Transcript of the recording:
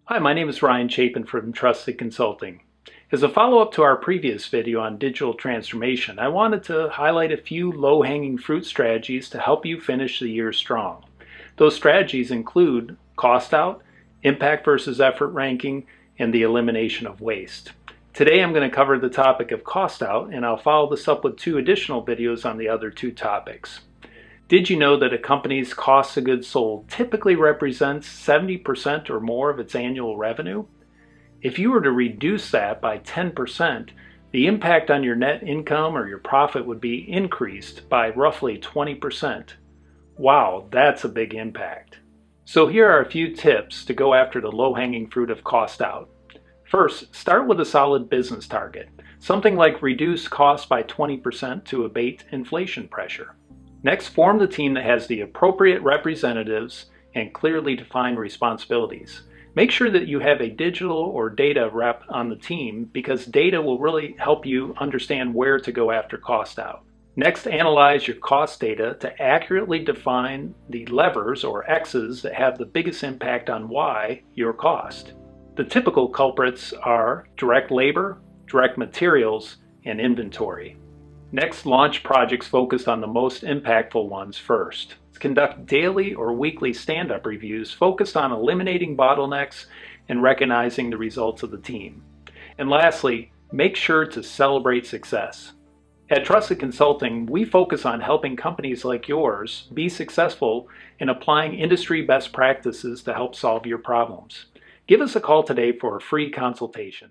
Hi, my name is Ryan Chapin from Trusted Consulting. As a follow-up to our previous video on digital transformation, I wanted to highlight a few low-hanging fruit strategies to help you finish the year strong. Those strategies include cost out, impact versus effort ranking, and the elimination of waste. Today I'm going to cover the topic of cost out, and I'll follow this up with two additional videos on the other two topics. Did you know that a company's cost of goods sold typically represents 70% or more of its annual revenue? If you were to reduce that by 10%, the impact on your net income or your profit would be increased by roughly 20%. Wow, that's a big impact. So here are a few tips to go after the low-hanging fruit of cost out. First, start with a solid business target, something like reduce costs by 20% to abate inflation pressure. Next, form the team that has the appropriate representatives and clearly defined responsibilities. Make sure that you have a digital or data rep on the team because data will really help you understand where to go after cost out. Next, analyze your cost data to accurately define the levers or X's that have the biggest impact on Y, your cost. The typical culprits are direct labor, direct materials, and inventory. Next, launch projects focused on the most impactful ones first. Conduct daily or weekly stand-up reviews focused on eliminating bottlenecks and recognizing the results of the team. And lastly, make sure to celebrate success. At Trusted Consulting, we focus on helping companies like yours be successful in applying industry best practices to help solve your problems. Give us a call today for a free consultation.